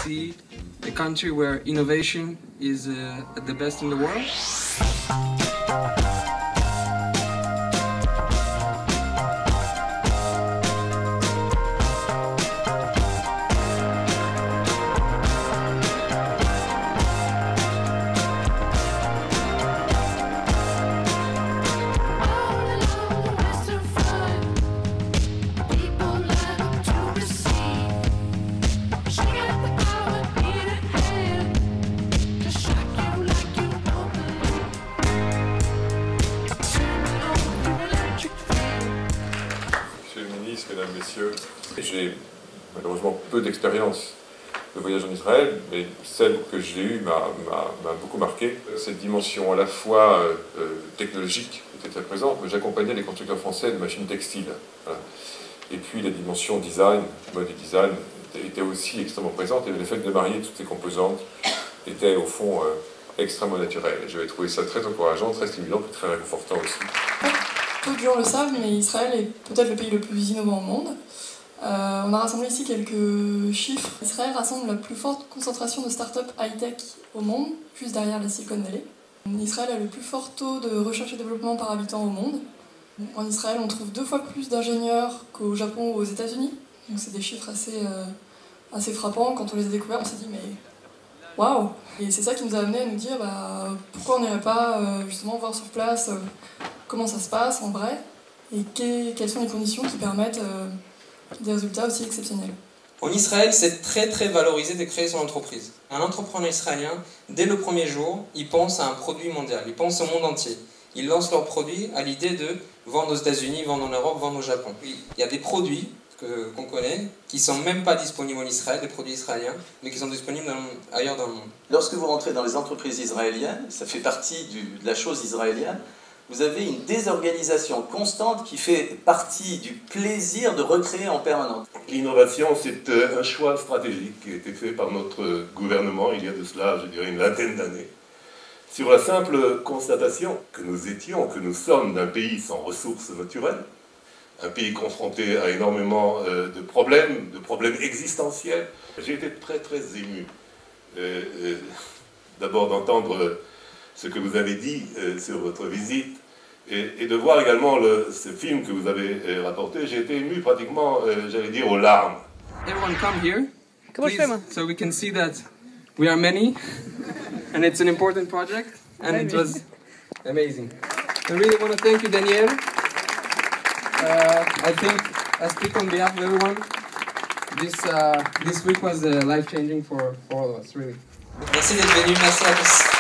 see a country where innovation is at the best in the world. Mesdames, Messieurs, j'ai malheureusement peu d'expérience de voyage en Israël, mais celle que j'ai eue m'a beaucoup marqué. Cette dimension à la fois technologique était très présente, mais j'accompagnais les constructeurs français de machines textiles. Voilà. Et puis la dimension design, mode et design, était aussi extrêmement présente, et le fait de marier toutes ces composantes était au fond extrêmement naturel. Et j'avais trouvé ça très encourageant, très stimulant, et très réconfortant aussi. Peu de gens le savent, mais Israël est peut-être le pays le plus innovant au monde. On a rassemblé ici quelques chiffres. Israël rassemble la plus forte concentration de start-up high-tech au monde, juste derrière la Silicon Valley. Israël a le plus fort taux de recherche et développement par habitant au monde. En Israël, on trouve 2 fois plus d'ingénieurs qu'au Japon ou aux États-Unis. Donc c'est des chiffres assez frappants. Quand on les a découverts, on s'est dit mais waouh! Et c'est ça qui nous a amené à nous dire pourquoi on n'irait pas justement voir sur place comment ça se passe en vrai et quelles sont les conditions qui permettent des résultats aussi exceptionnels. En Israël, c'est très valorisé de créer son entreprise. Un entrepreneur israélien, dès le premier jour, il pense à un produit mondial, il pense au monde entier. Ils lancent leur produit à l'idée de vendre aux États-Unis, vendre en Europe, vendre au Japon. Il y a des produits qu'on connaît qui ne sont même pas disponibles en Israël, des produits israéliens, mais qui sont disponibles ailleurs dans le monde. Lorsque vous rentrez dans les entreprises israéliennes, ça fait partie de la chose israélienne, vous avez une désorganisation constante qui fait partie du plaisir de recréer en permanence. L'innovation, c'est un choix stratégique qui a été fait par notre gouvernement il y a de cela, je dirais, une vingtaine d'années, sur la simple constatation que nous sommes d'un pays sans ressources naturelles, un pays confronté à énormément de problèmes existentiels. J'ai été très ému, d'abord d'entendre ce que vous avez dit sur votre visite, et de voir également ce film que vous avez rapporté. J'ai été ému pratiquement, j'allais dire, aux larmes. Everyone come here, please, so we can see that we are many, and it's an important project, and it was amazing. I really want to thank you, Daniel. I think I speak on behalf of everyone. This week was life-changing for all of us, really. Merci d'être venu, merci à tous.